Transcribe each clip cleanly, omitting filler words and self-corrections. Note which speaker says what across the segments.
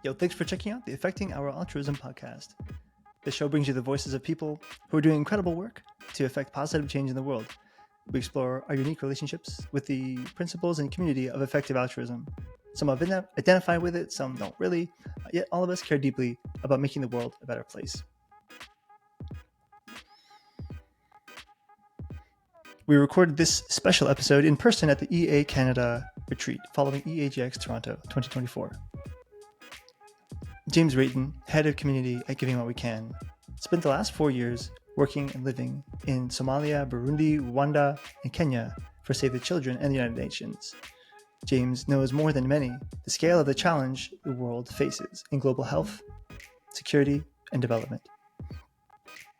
Speaker 1: Yo, thanks for checking out the Affecting Our Altruism podcast. This show brings you the voices of people who are doing incredible work to affect positive change in the world. We explore our unique relationships with the principles and community of effective altruism. Some have identified with it, some don't really, yet all of us care deeply about making the world a better place. We recorded this special episode in person at the EA Canada retreat following EAGX Toronto 2024. James Rayton, head of community at Giving What We Can, spent the last 4 years working and living in Somalia, Burundi, Rwanda, and Kenya for Save the Children and the United Nations. James knows more than many the scale of the challenge the world faces in global health, security, and development.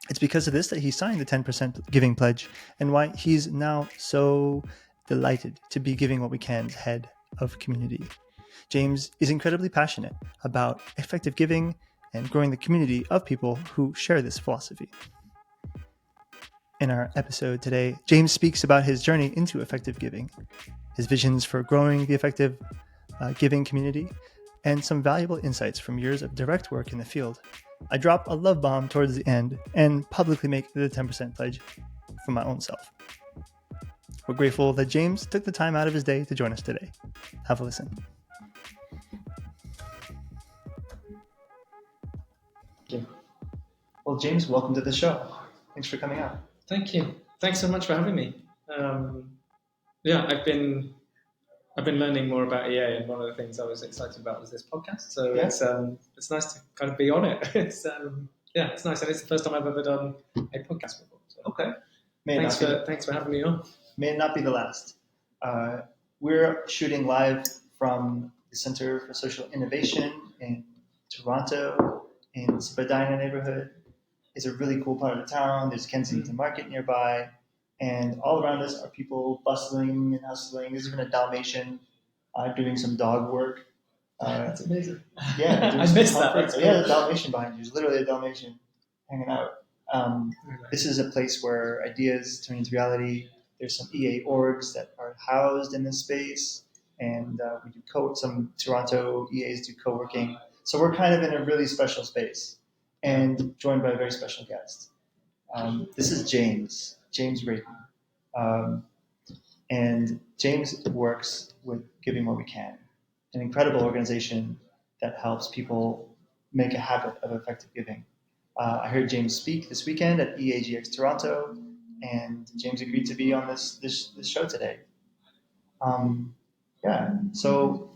Speaker 1: It's because of this that he signed the 10% Giving Pledge and why he's now so delighted to be Giving What We Can's head of community. James is incredibly passionate about effective giving and growing the community of people who share this philosophy. In our episode today, James speaks about his journey into effective giving, his visions for growing the effective giving community, and some valuable insights from years of direct work in the field. I drop a love bomb towards the end and publicly make the 10% pledge for my own self. We're grateful that James took the time out of his day to join us today. Have a listen. Well, James, welcome to the show. Thanks for coming out.
Speaker 2: Thank you. Thanks so much for having me. I've been learning more about EA, and one of the things I was excited about was this podcast. So it's nice to kind of be on it. It's nice, and it's the first time I've ever done a podcast before. So.
Speaker 1: Okay.
Speaker 2: Thanks for having me on.
Speaker 1: May it not be the last. We're shooting live from the Center for Social Innovation in Toronto, in Spadina neighborhood. It's a really cool part of the town. There's Kensington Market nearby, and all around us are people bustling and hustling. There's even a Dalmatian doing some dog work.
Speaker 2: That's amazing.
Speaker 1: Yeah,
Speaker 2: I missed that.
Speaker 1: Yeah, the Dalmatian behind you. There's literally a Dalmatian hanging out. This is a place where ideas turn into reality. There's some EA orgs that are housed in this space, and we do some Toronto EAs do co-working. So we're kind of in a really special space, and joined by a very special guest. This is James Rayton. And James works with Giving What We Can, an incredible organization that helps people make a habit of effective giving. I heard James speak this weekend at EAGX Toronto, and James agreed to be on this show today. So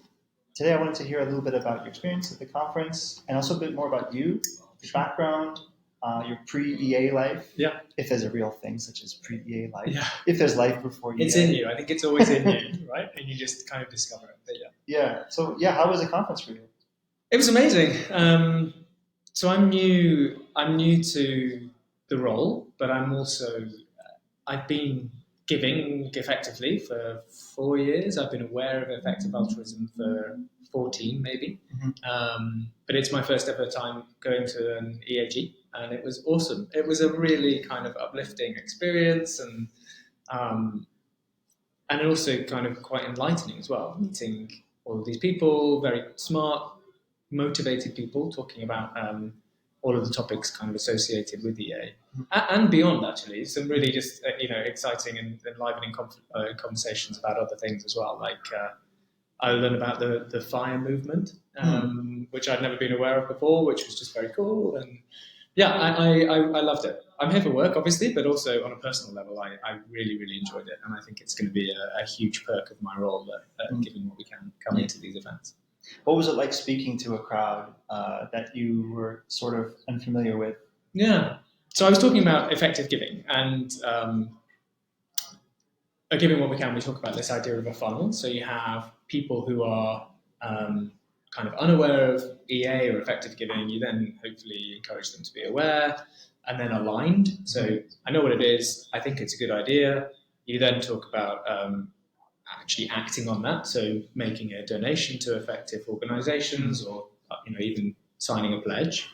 Speaker 1: today I wanted to hear a little bit about your experience at the conference, and also a bit more about you, your background, your pre-EA life. Yeah. If there's a real thing such as pre-EA life. Yeah. If there's life before EA.
Speaker 2: It's in you. I think it's always in you, right? And you just kind of discover it. But
Speaker 1: yeah. So how was the conference for you?
Speaker 2: It was amazing. So I'm new to the role, but I'm also I've been giving effectively for 4 years. I've been aware of effective altruism for 14 maybe. Mm-hmm. But it's my first ever time going to an EAG, and it was awesome. It was a really kind of uplifting experience, and also kind of quite enlightening as well, meeting all of these people, very smart, motivated people talking about all of the topics kind of associated with EA and beyond, actually. Some really just exciting and enlivening conversations about other things as well. Like I learned about the FIRE movement, which I'd never been aware of before, which was just very cool. And I loved it. I'm here for work, obviously, but also on a personal level, I really, really enjoyed it. And I think it's going to be a huge perk of my role at Giving What We Can coming to these events.
Speaker 1: What was it like speaking to a crowd that you were sort of unfamiliar with?
Speaker 2: Yeah. So I was talking about effective giving, and at Giving What We Can, we talk about this idea of a funnel. So you have people who are kind of unaware of EA or effective giving. You then hopefully encourage them to be aware, and then aligned. So I know what it is. I think it's a good idea. You then talk about actually acting on that, so making a donation to effective organisations, or even signing a pledge.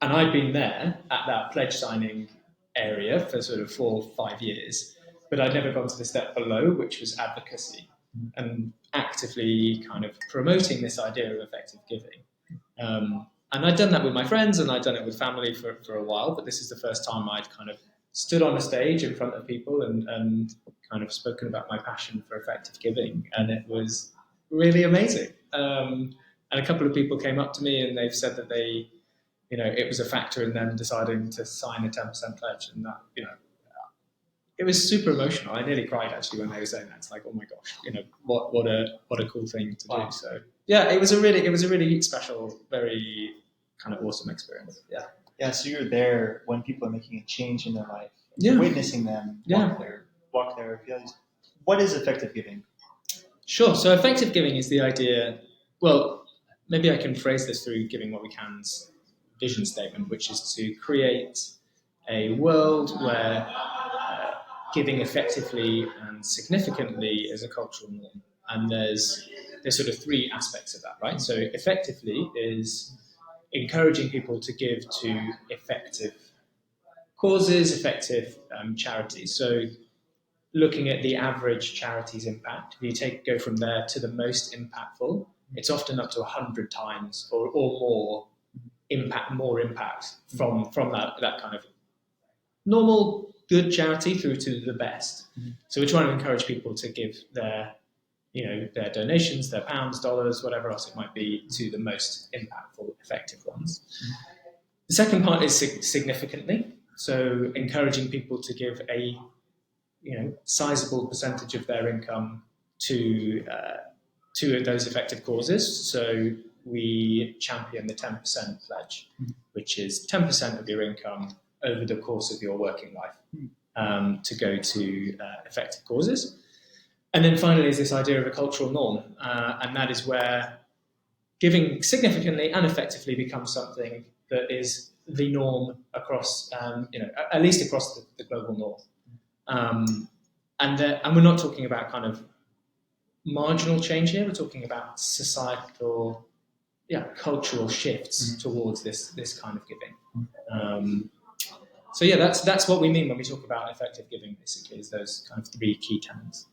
Speaker 2: And I'd been there at that pledge signing area for sort of 4 or 5 years, but I'd never gone to the step below, which was advocacy, and actively kind of promoting this idea of effective giving. And I'd done that with my friends and I'd done it with family for a while, but this is the first time I'd kind of stood on a stage in front of people and kind of spoken about my passion for effective giving. And it was really amazing. And a couple of people came up to me and they've said that it was a factor in them deciding to sign a 10% pledge. And that, it was super emotional. I nearly cried actually when they were saying that. It's like, oh my gosh, what a cool thing to do. So yeah, it was a really special, very kind of awesome experience. Yeah.
Speaker 1: Yeah. So you're there when people are making a change in their life,
Speaker 2: Yeah.
Speaker 1: witnessing them walk their feelings. What is effective giving?
Speaker 2: Sure. So effective giving is the idea. Well, maybe I can phrase this through Giving What We Can's vision statement, which is to create a world where giving effectively and significantly is a cultural norm. And there's sort of three aspects of that, right? So effectively is encouraging people to give to effective causes, effective charities. So looking at the average charity's impact, if you go from there to the most impactful, it's often up to 100 times or more impact from that kind of normal good charity through to the best. Mm-hmm. So we're trying to encourage people to give their donations, their pounds, dollars, whatever else it might be, to the most impactful, effective ones. Mm-hmm. The second part is significantly. So encouraging people to give a sizable percentage of their income to those effective causes. So we champion the 10% pledge, which is 10% of your income over the course of your working life to go to effective causes. And then finally is this idea of a cultural norm, and that is where giving significantly and effectively becomes something that is the norm across, at least across the global north. And we're not talking about kind of marginal change here. We're talking about societal, cultural shifts towards this kind of giving. So that's what we mean when we talk about effective giving. Basically, is those kind of three key tenets.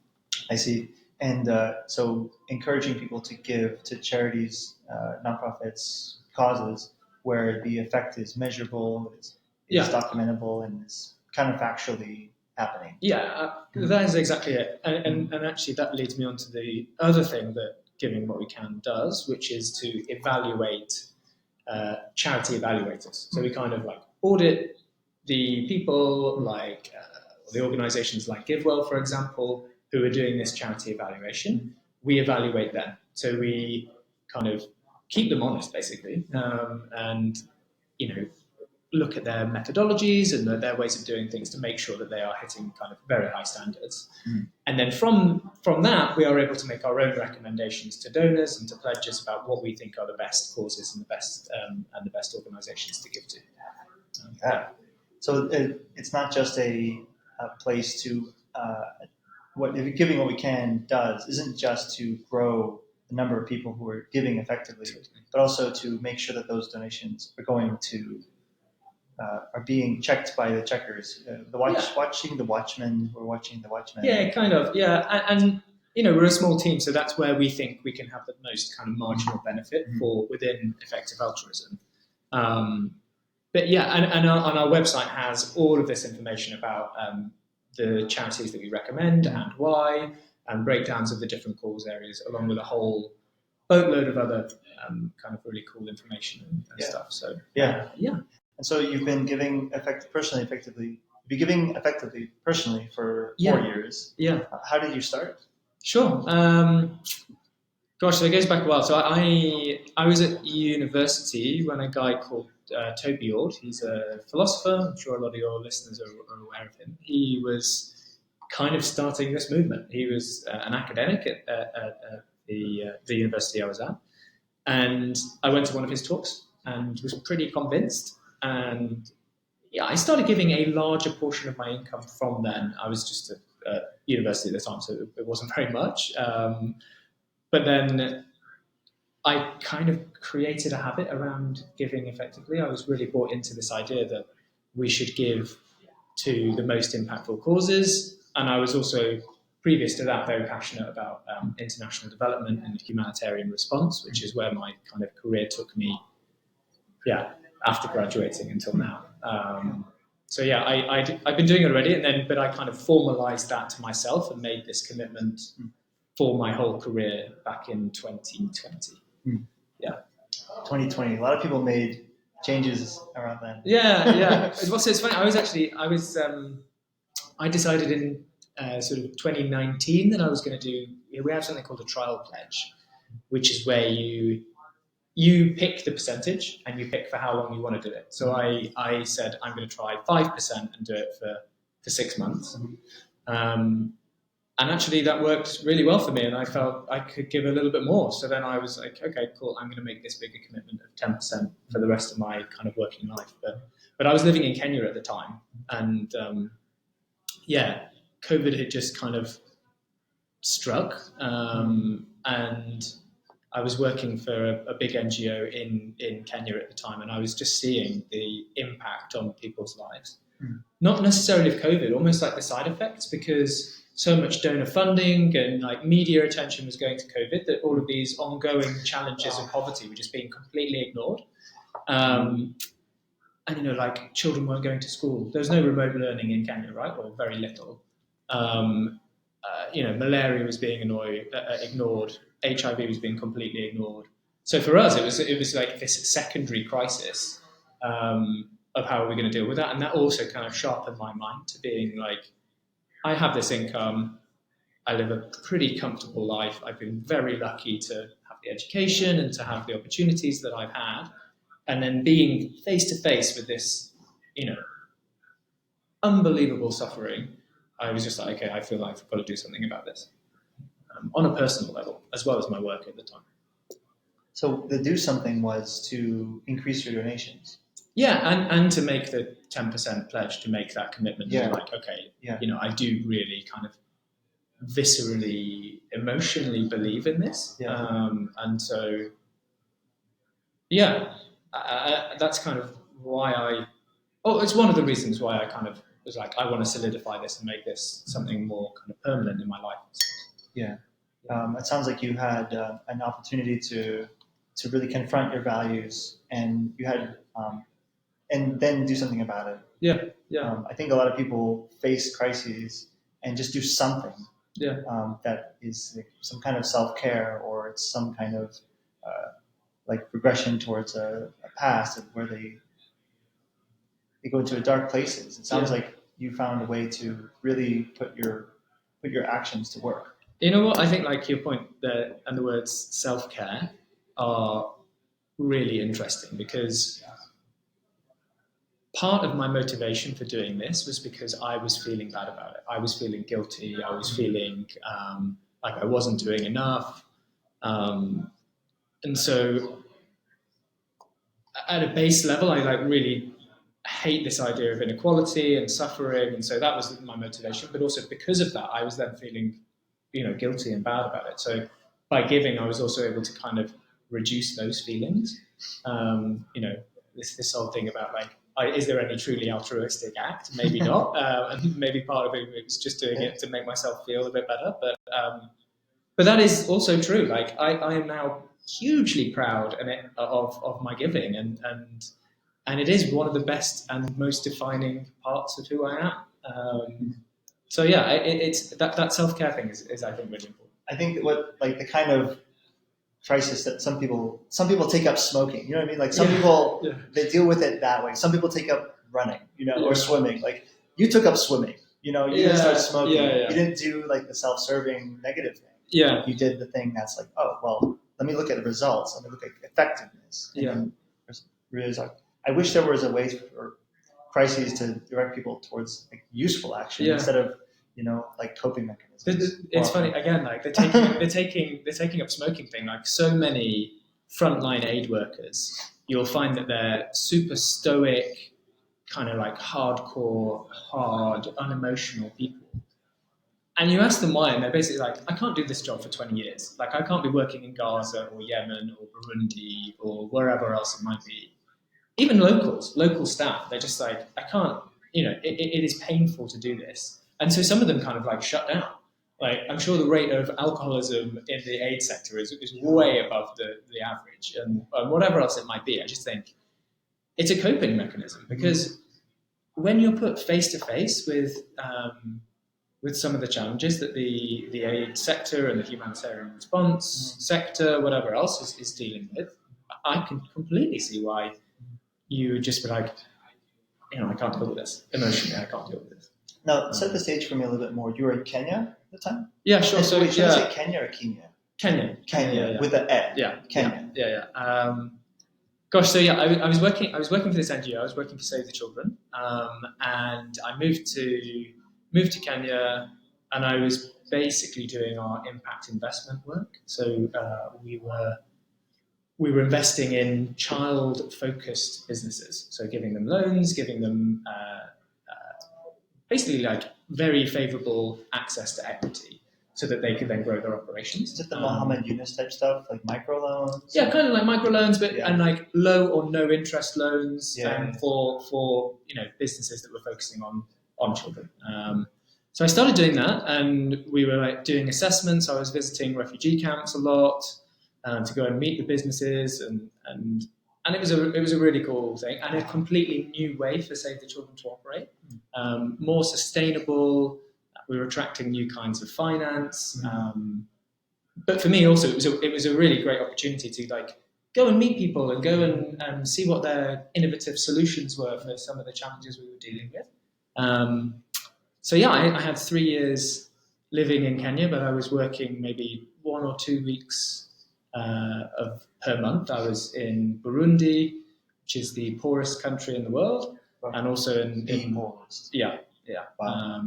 Speaker 1: I see. And so encouraging people to give to charities, nonprofits, causes where the effect is measurable, is documentable, and is kind of factually happening.
Speaker 2: Yeah, that is exactly it. And actually that leads me on to the other thing that Giving What We Can does, which is to evaluate charity evaluators. So we kind of like audit the people like the organizations like GiveWell, for example, who are doing this charity evaluation. We evaluate them. So we kind of keep them honest, basically, and, look at their methodologies and their ways of doing things to make sure that they are hitting kind of very high standards. And then from that, we are able to make our own recommendations to donors and to pledges about what we think are the best causes and the best organizations to give to.
Speaker 1: So it's not just a place to Giving What We Can does isn't just to grow the number of people who are giving effectively, but also to make sure that those donations are going to are being checked by the checkers. Watching the watchmen, we're watching the watchmen.
Speaker 2: Yeah, kind of. Yeah, and we're a small team, so that's where we think we can have the most kind of marginal benefit for within effective altruism. But yeah, and our website has all of this information about the charities that we recommend and why, and breakdowns of the different cause areas, along with a whole boatload of other kind of really cool information and stuff. So
Speaker 1: yeah. And so you've been giving effectively personally for 4 years.
Speaker 2: Yeah.
Speaker 1: How did you start?
Speaker 2: Sure. So it goes back a while. So I was at university when a guy called Toby Ord, he's a philosopher. I'm sure a lot of your listeners are aware of him. He was kind of starting this movement. He was an academic at the university I was at. And I went to one of his talks and was pretty convinced. And I started giving a larger portion of my income from then. I was just at university at the time, so it wasn't very much. But then I kind of created a habit around giving effectively. I was really bought into this idea that we should give to the most impactful causes. And I was also, previous to that, very passionate about international development and humanitarian response, which is where my kind of career took me after graduating until now. So yeah, I've been doing it already, but I kind of formalized that to myself and made this commitment for my whole career back in 2020. Yeah.
Speaker 1: 2020. A lot of people made changes around then.
Speaker 2: Yeah. It's funny. I decided in sort of 2019 that I was going to do. We have something called a trial pledge, which is where you pick the percentage and you pick for how long you want to do it. So I said I'm going to try 5% and do it for 6 months. And actually that worked really well for me, and I felt I could give a little bit more. So then I was like, okay, cool, I'm going to make this bigger commitment of 10% for the rest of my kind of working life. But I was living in Kenya at the time, and COVID had just kind of struck, and I was working for a big NGO in Kenya at the time, and I was just seeing the impact on people's lives. Not necessarily of COVID, almost like the side effects, because so much donor funding and like media attention was going to COVID that all of these ongoing challenges of poverty were just being completely ignored. And like children weren't going to school. There was no remote learning in Kenya, right? Or very little. Malaria was being ignored. HIV was being completely ignored. So for us, it was like this secondary crisis of how are we going to deal with that, and that also kind of sharpened my mind to being like, I have this income, I live a pretty comfortable life. I've been very lucky to have the education and to have the opportunities that I've had, and then being face to face with this, unbelievable suffering, I was just like, okay, I feel like I've got to do something about this on a personal level, as well as my work at the time.
Speaker 1: So the do something was to increase your donations.
Speaker 2: Yeah, and to make the 10% pledge, to make that commitment. Yeah. Like, okay, I do really kind of viscerally, emotionally believe in this. Yeah. And so, that's kind of why it's one of the reasons why I kind of was like, I want to solidify this and make this something more kind of permanent in my life.
Speaker 1: Yeah. It sounds like you had an opportunity to really confront your values, and you had and then do something about it.
Speaker 2: Yeah.
Speaker 1: I think a lot of people face crises and just do something.
Speaker 2: Yeah.
Speaker 1: That is like some kind of self-care, or it's some kind of like regression towards a past where they go into dark places. It sounds like you found a way to really put your actions to work.
Speaker 2: You know what? I think like your point there and the words self-care are really interesting, because part of my motivation for doing this was because I was feeling bad about it. I was feeling guilty. I was feeling like I wasn't doing enough. And so at a base level, I like really hate this idea of inequality and suffering. And so that was my motivation. But also because of that, I was then feeling, guilty and bad about it. So by giving, I was also able to kind of reduce those feelings. This whole thing about like, is there any truly altruistic act? Maybe not. And maybe part of it was just doing it to make myself feel a bit better. But that is also true. Like I am now hugely proud of my giving, and it is one of the best and most defining parts of who I am. So yeah, it's that self-care thing is I think really important.
Speaker 1: I think what like the kind of crisis that some people take up smoking. You know what I mean? Like some people they deal with it that way. Some people take up running, or swimming. Like you took up swimming. You didn't start smoking. You didn't do like the self-serving negative thing.
Speaker 2: Yeah.
Speaker 1: You did the thing that's like, oh well, let me look at the results. Let me look at effectiveness. And really, like, I wish there was a way for crises to direct people towards like useful action instead of like coping mechanisms.
Speaker 2: It's funny again, like they're taking up smoking thing. Like so many frontline aid workers, you'll find that they're super stoic, kind of like hardcore, hard, unemotional people. And you ask them why, and they're basically like, I can't do this job for 20 years. Like I can't be working in Gaza or Yemen or Burundi or wherever else it might be. Even local staff, they're just like, I can't. It is painful to do this. And so some of them kind of like shut down. Like I'm sure the rate of alcoholism in the aid sector is way above the average, and whatever else it might be. I just think it's a coping mechanism because when you're put face to face with some of the challenges that the aid sector and the humanitarian response sector, whatever else, is dealing with, I can completely see why you would just be like, I can't deal with this. Emotionally, I can't deal with this.
Speaker 1: Now, set the stage for me a little bit more. You were in Kenya at the time?
Speaker 2: Yeah, sure.
Speaker 1: So should I say Kenya or Kenya?
Speaker 2: Kenya.
Speaker 1: Kenya, with an E.
Speaker 2: Yeah.
Speaker 1: Kenya.
Speaker 2: Yeah. Gosh, so yeah, I was working for this NGO. I was working for Save the Children, and I moved to Kenya, and I was basically doing our impact investment work. So we were investing in child-focused businesses, so giving them loans, giving them basically like very favourable access to equity, so that they could then grow their operations.
Speaker 1: Is it the Mohammed Yunus type stuff, like microloans?
Speaker 2: Yeah, kind of like microloans, but and like low or no interest loans for businesses that were focusing on children. So I started doing that, and we were like doing assessments. I was visiting refugee camps a lot to go and meet the businesses, and it was a really cool thing, and a completely new way for Save the Children to operate, more sustainable. We were attracting new kinds of finance, but for me also it was a really great opportunity to like go and meet people and go and see what their innovative solutions were for some of the challenges we were dealing with. So yeah, I had 3 years living in Kenya, but I was working maybe 1 or 2 weeks per month. I was in Burundi, which is the poorest country in the world, and also in
Speaker 1: poorest.
Speaker 2: Yeah.
Speaker 1: Wow.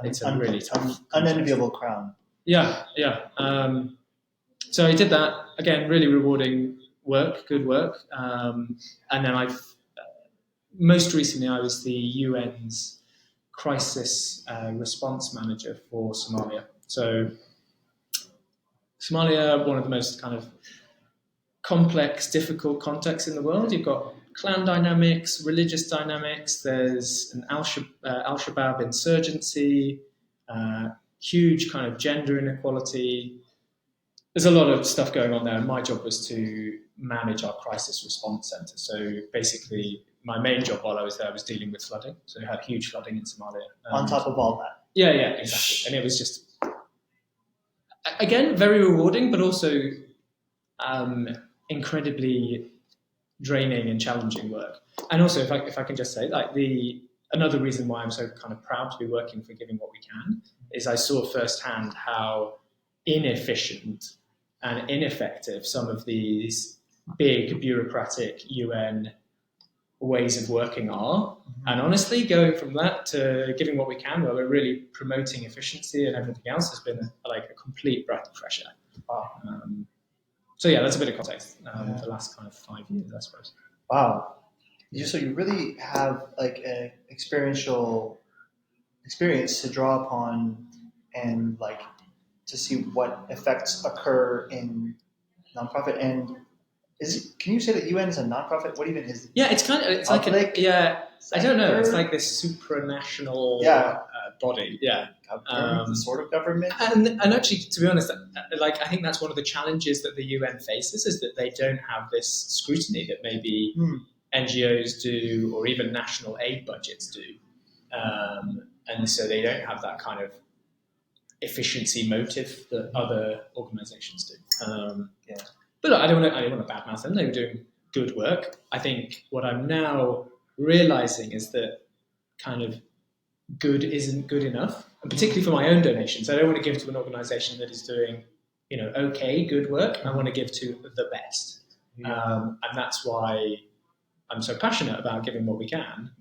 Speaker 2: It's a really tough,
Speaker 1: unenviable crown.
Speaker 2: Yeah. So I did that again, really rewarding work, good work, and then most recently I was the UN's crisis response manager for Somalia. So Somalia, one of the most kind of complex, difficult contexts in the world. You've got clan dynamics, religious dynamics. There's an Al-Shabaab insurgency, huge kind of gender inequality. There's a lot of stuff going on there, and my job was to manage our crisis response centre. So basically, my main job while I was there was dealing with flooding. So we had huge flooding in Somalia.
Speaker 1: On top of all that.
Speaker 2: Yeah, exactly. And it was just, again, very rewarding, but also incredibly draining and challenging work. And also, if I can just say, like another reason why I'm so kind of proud to be working for Giving What We Can is I saw firsthand how inefficient and ineffective some of these big bureaucratic UN ways of working are. And honestly, going from that to Giving What We Can, where we're really promoting efficiency and everything else, has been like a complete breath of fresh air.
Speaker 1: Wow.
Speaker 2: So yeah, that's a bit of context. The last kind of 5 years, I suppose.
Speaker 1: Wow. So you really have like an experience to draw upon, and like to see what effects occur in nonprofit. And can you say that UN is a nonprofit? What even is it?
Speaker 2: Yeah, it's kind of like I don't know. It's like this supranational body. Yeah,
Speaker 1: sort of government.
Speaker 2: And actually, to be honest, like I think that's one of the challenges that the UN faces, is that they don't have this scrutiny that maybe NGOs do, or even national aid budgets do, and so they don't have that kind of efficiency motive that other organisations do. But look, I don't want to badmouth them. They were doing good work. I think what I'm now realising is that kind of good isn't good enough, and particularly for my own donations. I don't want to give to an organisation that is doing, okay, good work. I want to give to the best, and that's why I'm so passionate about Giving What We Can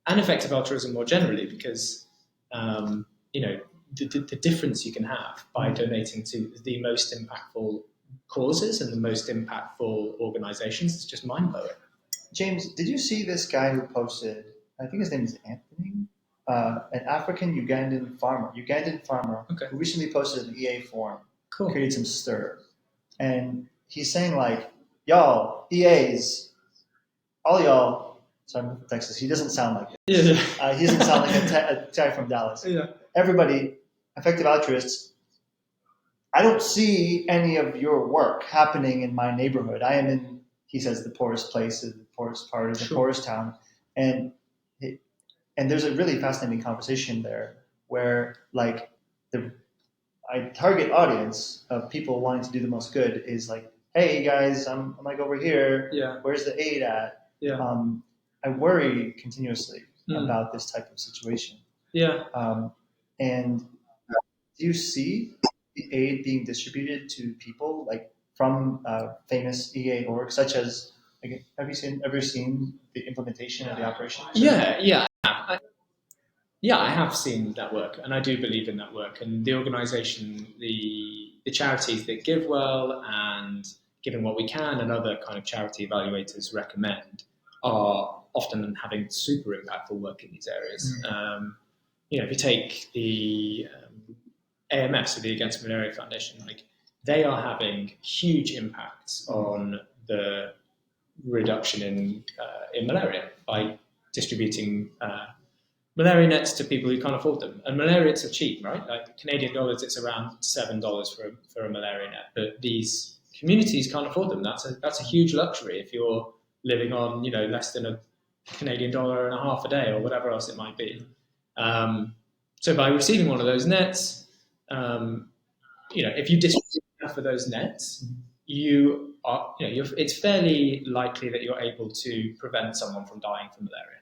Speaker 2: and effective altruism more generally, because the difference you can have by donating to the most impactful causes and the most impactful organizations is just mind-blowing.
Speaker 1: James, did you see this guy who posted, I think his name is Anthony, an African Ugandan farmer who recently posted an EA form, created some stir. And he's saying like, y'all, EAs, all y'all, so I'm from Texas, he doesn't sound like it. He doesn't sound like a guy from Dallas. Everybody, effective altruists, I don't see any of your work happening in my neighborhood. I am in he says the poorest place is the poorest part is the
Speaker 2: Sure.
Speaker 1: poorest town, and and there's a really fascinating conversation there where like the target audience of people wanting to do the most good is like, hey guys, I'm like over here.
Speaker 2: Yeah.
Speaker 1: Where's the aid at?
Speaker 2: Yeah.
Speaker 1: I worry continuously about this type of situation.
Speaker 2: Yeah.
Speaker 1: And do you see the aid being distributed to people like from famous EA orgs, such as like, have you ever seen the implementation of the operation?
Speaker 2: Yeah. I have seen that work, and I do believe in that work. And the organisation, the charities that give well and Giving What We Can and other kind of charity evaluators recommend are often having super impactful work in these areas. If you take the AMS, or the Against Malaria Foundation, like they are having huge impacts on the reduction in malaria by distributing malaria nets to people who can't afford them. And malaria nets are cheap, right? Like Canadian dollars, it's around $7 for a malaria net. But these communities can't afford them. That's a huge luxury if you're living on less than a Canadian dollar and a half a day or whatever else it might be. So by receiving one of those nets, if you distribute enough of those nets, it's fairly likely that you're able to prevent someone from dying from malaria.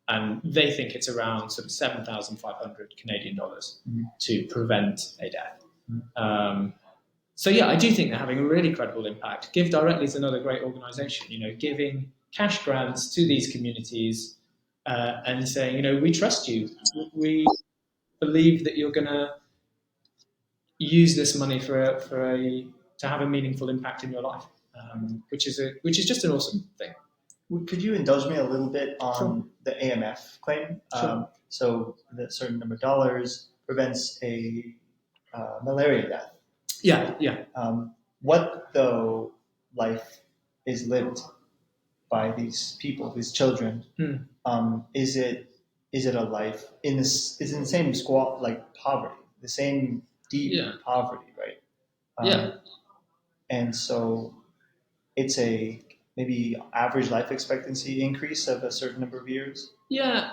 Speaker 2: And they think it's around sort of 7,500 Canadian dollars to prevent a death. I do think they're having a really credible impact. Give Directly is another great organisation, giving cash grants to these communities and saying, we trust you. We believe that you're going to use this money to have a meaningful impact in your life, which is just an awesome thing.
Speaker 1: Could you indulge me a little bit on the AMF claim?
Speaker 2: Sure.
Speaker 1: So that certain number of dollars prevents a malaria death.
Speaker 2: Yeah.
Speaker 1: What though life is lived by these people, these children? Is it a life in this? Is in the same squat like poverty, the same deep poverty, right? And so it's a maybe average life expectancy increase of a certain number of years.
Speaker 2: Yeah,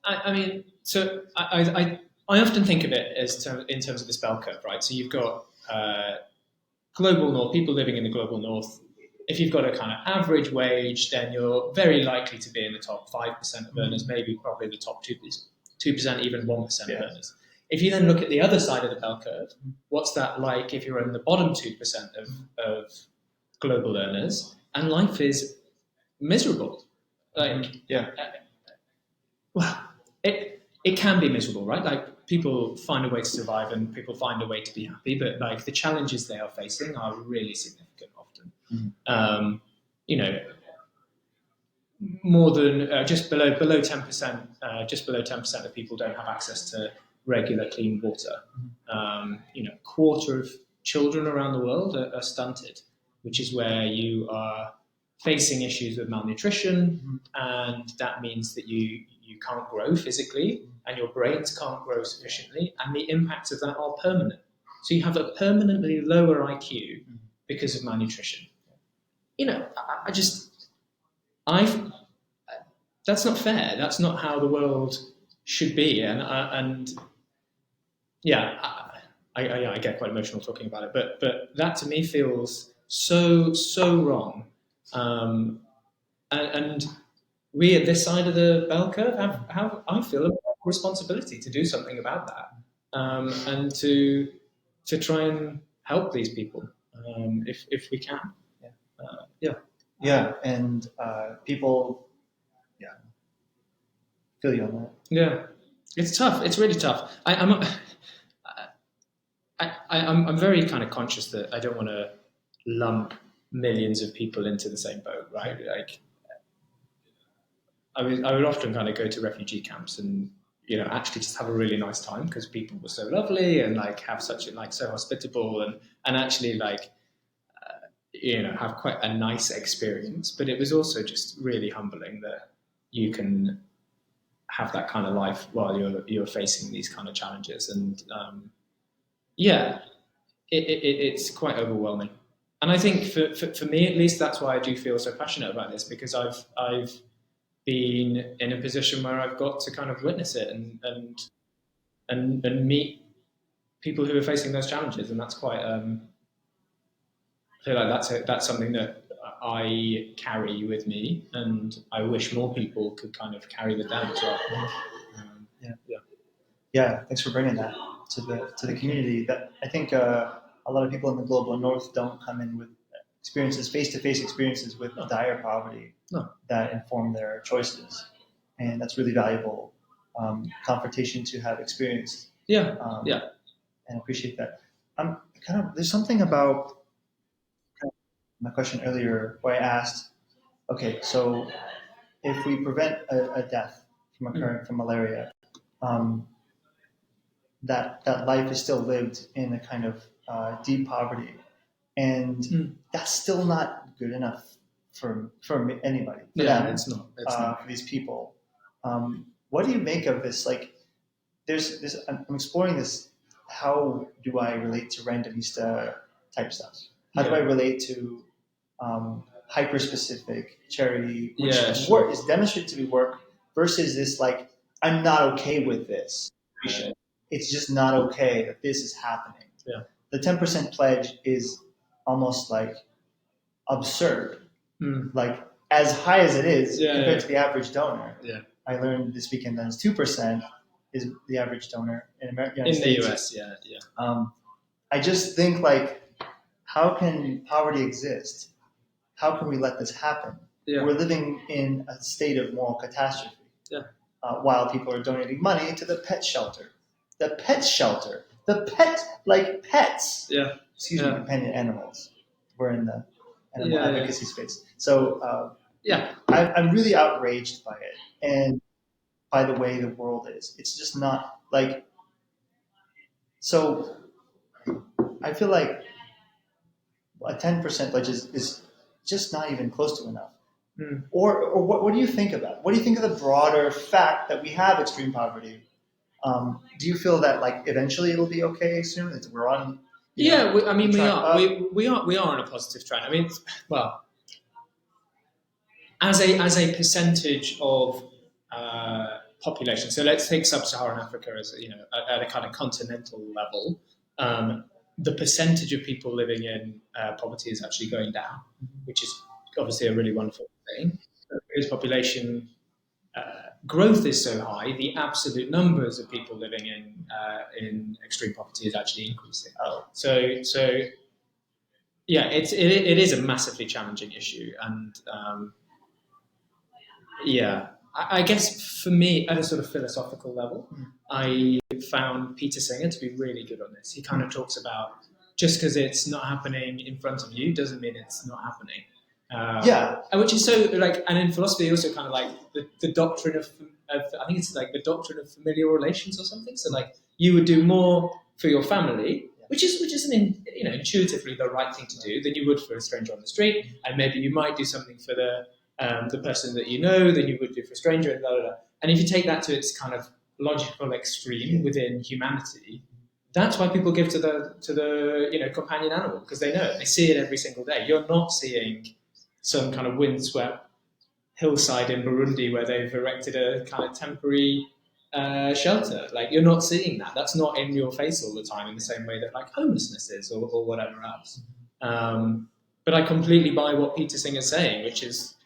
Speaker 2: I often think of it in terms of this bell curve, right? So you've got global north, people living in the global north. If you've got a kind of average wage, then you're very likely to be in the top 5% of earners, maybe probably the top 2%, even 1% of earners. If you then look at the other side of the bell curve, what's that like if you're in the bottom 2% of global earners? And life is miserable. It can be miserable, right? Like people find a way to survive and people find a way to be happy, but like the challenges they are facing are really significant often. More than just below 10%, just below 10% of people don't have access to regular clean water. A quarter of children around the world are stunted, which is where you are facing issues with malnutrition, and that means that you can't grow physically and your brains can't grow sufficiently, and the impacts of that are permanent. So you have a permanently lower IQ because of malnutrition. That's not fair. That's not how the world should be. I get quite emotional talking about it, but that to me feels so wrong. And we at this side of the bell curve have I feel a responsibility to do something about that, and to try and help these people if we can.
Speaker 1: And people feel you on that.
Speaker 2: Yeah, it's tough. It's really tough. I'm very kind of conscious that I don't want to lump millions of people into the same boat, right? Like, I would often kind of go to refugee camps and actually just have a really nice time because people were so lovely and like have so hospitable and actually like have quite a nice experience. But it was also just really humbling that you can have that kind of life while you're facing these kind of challenges, and it's quite overwhelming. And I think for me at least, that's why I do feel so passionate about this, because I've been in a position where I've got to kind of witness it and meet people who are facing those challenges, and that's quite. I feel like that's something that I carry with me, and I wish more people could kind of carry that down as well.
Speaker 1: Yeah.
Speaker 2: Yeah.
Speaker 1: Yeah, thanks for bringing that to the community. That I think a lot of people in the global north don't come in with experiences, face-to-face experiences with dire poverty that inform their choices, and that's really valuable confrontation to have experienced.
Speaker 2: Yeah,
Speaker 1: and appreciate that. There's something about my question earlier where I asked, okay, so if we prevent a death from occurring from malaria, um, that life is still lived in a kind of deep poverty, and that's still not good enough for anybody. For them,
Speaker 2: it's not. It's not.
Speaker 1: For these people. What do you make of this? Like, there's this. I'm exploring this. How do I relate to randomista type stuff? How do I relate to hyper-specific charity, which is demonstrated to be work, versus this like I'm not okay with this. It's just not okay that this is happening.
Speaker 2: Yeah.
Speaker 1: The 10% pledge is almost like absurd. Like as high as it is compared to the average donor.
Speaker 2: Yeah.
Speaker 1: I learned this weekend that it's 2% is the average donor in America.
Speaker 2: In the US, yeah.
Speaker 1: I just think like, how can poverty exist? How can we let this happen?
Speaker 2: Yeah.
Speaker 1: We're living in a state of moral catastrophe.
Speaker 2: Yeah.
Speaker 1: While people are donating money to the pet shelter. The pet shelter. The pet, like pets.
Speaker 2: Yeah.
Speaker 1: Excuse me, companion animals. We're in the animal advocacy space. So, I'm really outraged by it and by the way the world is. It's just not like, so I feel like a 10% pledge is just not even close to enough. Or what do you think about it? What do you think of the broader fact that we have extreme poverty? Do you feel that like eventually it'll be okay soon? That we're on?
Speaker 2: We are on a positive trend. I mean, well, as a percentage of population. So let's take sub-Saharan Africa as at a kind of continental level. The percentage of people living in poverty is actually going down, which is obviously a really wonderful thing. Because population growth is so high, the absolute numbers of people living in extreme poverty is actually increasing. So it is a massively challenging issue, and I guess for me, at a sort of philosophical level, I found Peter Singer to be really good on this. He kind of talks about just because it's not happening in front of you doesn't mean it's not happening. Which is so like, and in philosophy also kind of like the doctrine of I think it's like the doctrine of familial relations or something. So like you would do more for your family, which is intuitively the right thing to do than you would for a stranger on the street, and maybe you might do something for the person that you know than you would do for a stranger, and blah, blah, blah. And if you take that to its kind of logical extreme within humanity, that's why people give to the companion animal, because they know it. They see it every single day. You're not seeing some kind of windswept hillside in Burundi where they've erected a kind of temporary shelter. Like, you're not seeing that. That's not in your face all the time in the same way that like homelessness is or whatever else. But I completely buy what Peter Singer's saying, which is,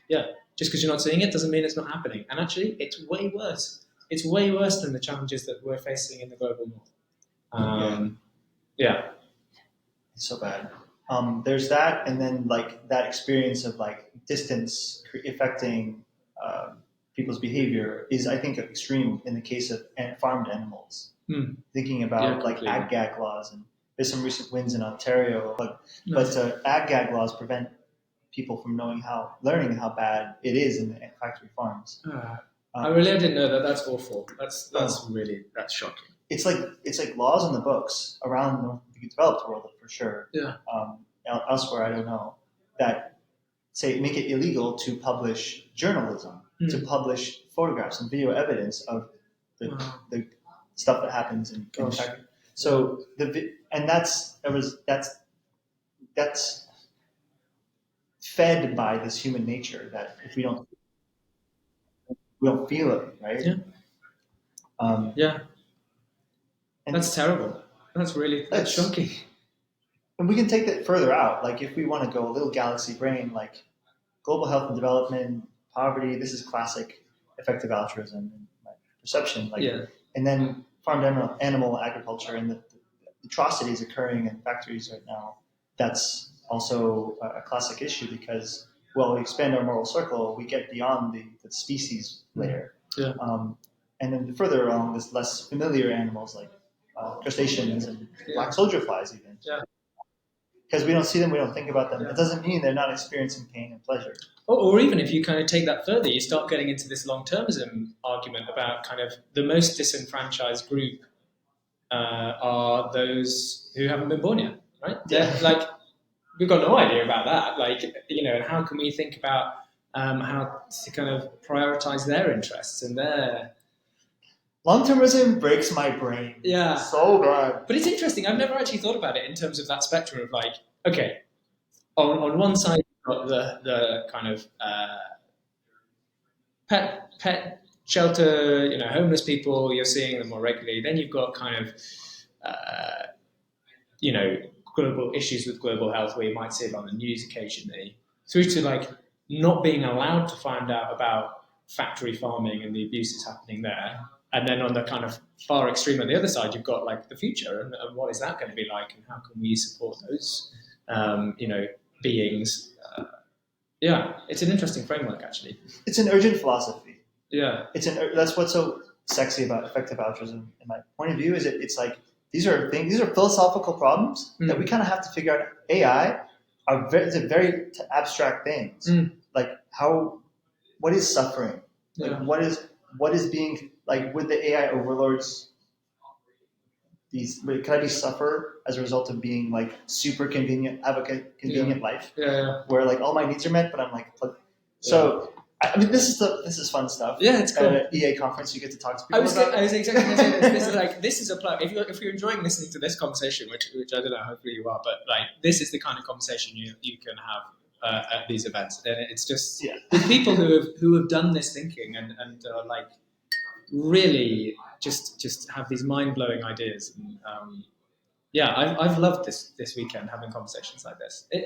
Speaker 2: just because you're not seeing it doesn't mean it's not happening. And actually, it's way worse. It's way worse than the challenges that we're facing in the global north.
Speaker 1: It's so bad. There's that, and then like that experience of like distance affecting people's behavior is, I think, extreme in the case of farmed animals. Thinking about like ag-gag laws, and there's some recent wins in Ontario, but ag-gag laws prevent people from learning how bad it is in factory farms.
Speaker 2: I didn't know that. That's awful. That's shocking.
Speaker 1: It's like laws in the books around the developed world for sure. Elsewhere, I don't know, that say make it illegal to publish journalism, to publish photographs and video evidence of the stuff that happens in factory. So that's fed by this human nature that if we don't feel it, right?
Speaker 2: Yeah.
Speaker 1: Um,
Speaker 2: Yeah.
Speaker 1: and
Speaker 2: That's terrible. That's shocking.
Speaker 1: And we can take that further out. Like if we want to go a little galaxy brain, like global health and development, poverty, this is classic effective altruism in my perception. Like,
Speaker 2: Yeah.
Speaker 1: and then farmed animal agriculture and the atrocities occurring in factories right now. That's also a classic issue because, well, we expand our moral circle, we get beyond the species layer.
Speaker 2: Yeah.
Speaker 1: And then further along, there's less familiar animals like crustaceans and black soldier flies even.
Speaker 2: Yeah.
Speaker 1: Because we don't see them, we don't think about them.
Speaker 2: Yeah.
Speaker 1: It doesn't mean they're not experiencing pain and pleasure.
Speaker 2: Or even if you kind of take that further, you start getting into this long-termism argument about kind of the most disenfranchised group are those who haven't been born yet, right?
Speaker 1: Yeah.
Speaker 2: Like, we've got no idea about that. Like, and how can we think about how to kind of prioritize their interests and their...
Speaker 1: Long-termism breaks my brain.
Speaker 2: Yeah.
Speaker 1: So bad.
Speaker 2: But it's interesting. I've never actually thought about it in terms of that spectrum of like, okay, on one side, you've got the kind of pet shelter, homeless people, you're seeing them more regularly. Then you've got kind of, global issues with global health where you might see it on the news occasionally, through to like not being allowed to find out about factory farming and the abuses happening there. And then on the kind of far extreme on the other side, you've got like the future and what is that going to be like and how can we support those, beings. It's an interesting framework, actually.
Speaker 1: It's an urgent philosophy.
Speaker 2: Yeah.
Speaker 1: That's what's so sexy about effective altruism, in my point of view, is it's like these are philosophical problems that we kind of have to figure out. AI is a very abstract things. Like what is suffering? Like what is being like with the AI overlords? Can I be suffer as a result of being like super convenient, have a convenient life where like all my needs are met, but I'm like, so I mean, this is fun stuff.
Speaker 2: Yeah, it's cool.
Speaker 1: At an EA conference, you get to talk to people.
Speaker 2: I was exactly going to say this. This is a plug. If you're enjoying listening to this conversation, which I don't know, hopefully you are, but like this is the kind of conversation you can have at these events, and it's just with people who have done this thinking and like really just have these mind-blowing ideas. And I've loved this weekend having conversations like this, it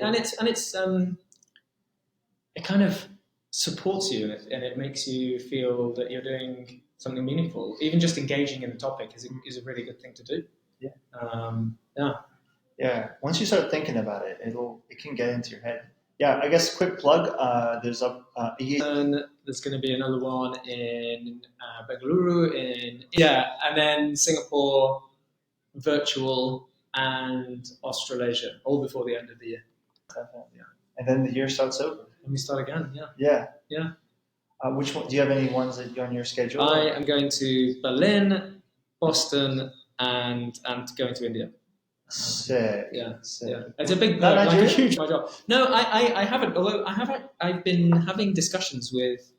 Speaker 2: kind of supports you and it makes you feel that you're doing something meaningful. Even just engaging in the topic is a really good thing to do.
Speaker 1: Once you start thinking about it, it can get into your head. I guess quick plug. There's
Speaker 2: there's going to be another one in Bengaluru and then Singapore, virtual, and Australasia, all before the end of the year.
Speaker 1: And then the year starts over.
Speaker 2: And we start again.
Speaker 1: Yeah. Which one? Do you have any ones that are on your schedule?
Speaker 2: I am going to Berlin, Boston, and going to India.
Speaker 1: Sick.
Speaker 2: Sick. It's a big, like a huge my job. No, I haven't. Although I've been having discussions with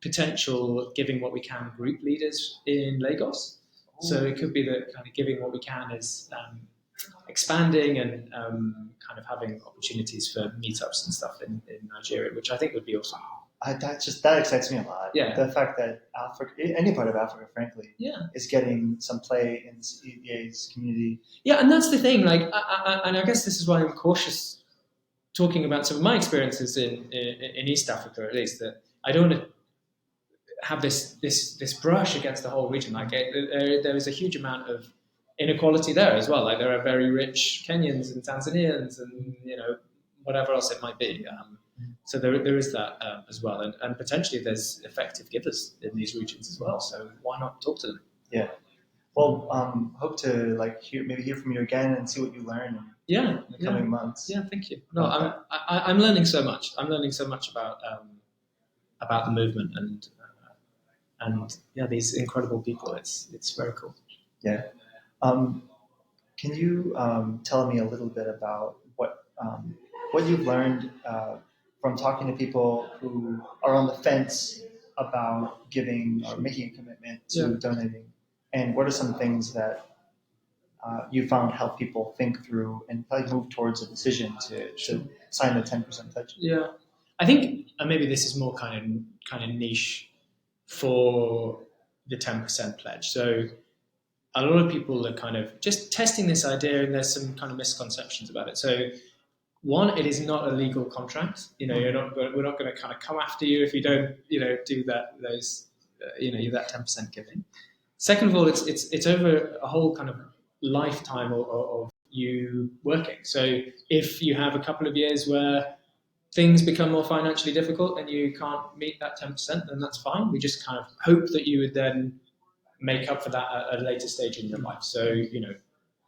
Speaker 2: potential Giving What We Can group leaders in Lagos. So it could be that kind of Giving What We Can is expanding and kind of having opportunities for meetups and stuff in Nigeria, which I think would be awesome.
Speaker 1: That excites me a lot.
Speaker 2: Yeah.
Speaker 1: The fact that Africa, any part of Africa, frankly, is getting some play in the EA's community.
Speaker 2: Yeah, and that's the thing. Like, and I guess this is why I'm cautious talking about some of my experiences in East Africa, at least, that I don't want to have this brush against the whole region. Like, there is a huge amount of inequality there as well. Like, there are very rich Kenyans and Tanzanians and whatever else it might be. So there is that as well, and potentially there's effective givers in these regions as well. So why not talk to them?
Speaker 1: Yeah. Well, hope to hear from you again and see what you learn in the coming months.
Speaker 2: Yeah, thank you. No, I'm learning so much. I'm learning so much about the movement and these incredible people. It's very cool.
Speaker 1: Yeah. Can you tell me a little bit about what you've learned from talking to people who are on the fence about giving or making a commitment to donating, and what are some things that you found help people think through and probably move towards a decision to sign the 10% pledge?
Speaker 2: Yeah, I think maybe this is more kind of niche for the 10% pledge. So a lot of people are kind of just testing this idea, and there's some kind of misconceptions about it. So one, it is not a legal contract. We're not going to kind of come after you if you don't, do that that 10% giving. Second of all, it's over a whole kind of lifetime of you working. So if you have a couple of years where things become more financially difficult and you can't meet that 10%, then that's fine. We just kind of hope that you would then make up for that at a later stage in your life. So,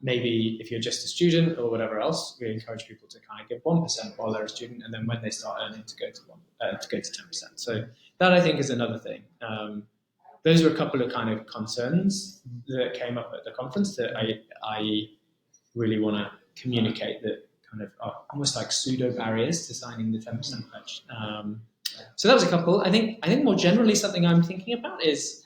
Speaker 2: maybe if you're just a student or whatever else, we encourage people to kind of give 1% while they're a student, and then when they start earning to go to 10%. So that, I think, is another thing. Those are a couple of kind of concerns that came up at the conference that I really want to communicate, that kind of are almost like pseudo barriers to signing the 10% pledge. So that was a couple. I think more generally something I'm thinking about is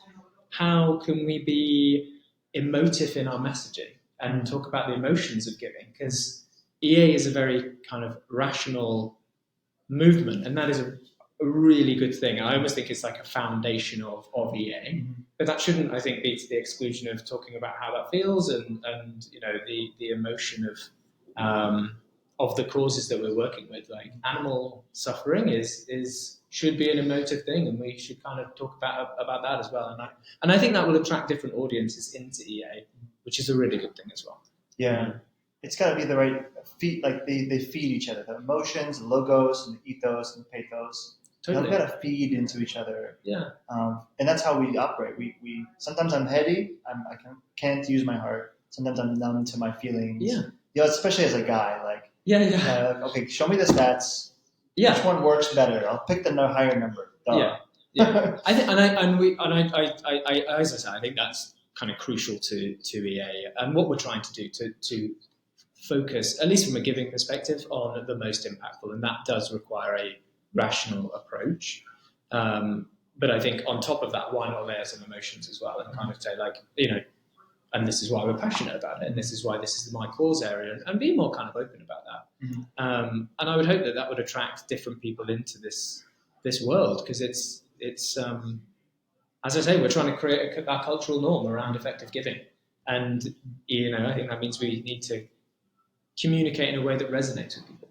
Speaker 2: how can we be emotive in our messaging and talk about the emotions of giving, because EA is a very kind of rational movement, and that is a really good thing. I almost think it's like a foundation of EA, but that shouldn't, I think, be to the exclusion of talking about how that feels and the emotion of the causes that we're working with. Like animal suffering should be an emotive thing, and we should kind of talk about that as well. And I think that will attract different audiences into EA, which is a really good thing as well.
Speaker 1: Yeah, it's got to be the right feed. Like they feed each other. The emotions, the logos, and the ethos and the pathos. Totally. They've got to feed into each other.
Speaker 2: Yeah.
Speaker 1: And that's how we operate. We sometimes I'm heady. I can't use my heart. Sometimes I'm numb to my feelings.
Speaker 2: Yeah.
Speaker 1: Especially as a guy. Like.
Speaker 2: Yeah.
Speaker 1: Okay, show me the stats.
Speaker 2: Yeah.
Speaker 1: Which one works better? I'll pick the higher number.
Speaker 2: Yeah. I think, as I said, I think that's kind of crucial to EA and what we're trying to do to focus, at least from a giving perspective, on the most impactful, and that does require a rational approach. But I think on top of that, why not layer some emotions as well and kind of say, like, and this is why we're passionate about it, and this is why this is my cause area, and be more kind of open about that. And I would hope that would attract different people into this world, because it's as I say, we're trying to create a cultural norm around effective giving, and I think that means we need to communicate in a way that resonates with people.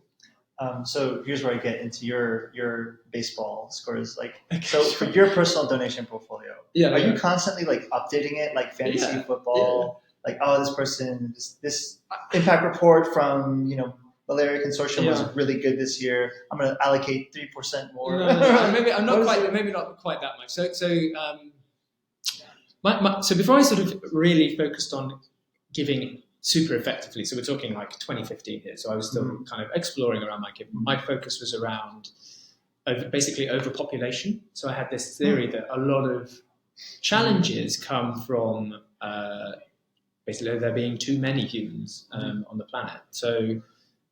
Speaker 1: So here's where I get into your baseball scores. So for your personal donation portfolio, are you constantly like updating it, like fantasy football? Yeah. Like, this person, this impact report from Malaria Consortium was really good this year. I'm going to allocate 3% more.
Speaker 2: Maybe I'm not quite. Maybe not quite that much. So before I sort of really focused on giving super effectively, so we're talking like 2015 here, so I was still kind of exploring around my giving. My focus was around basically overpopulation. So I had this theory that a lot of challenges come from basically there being too many humans on the planet. So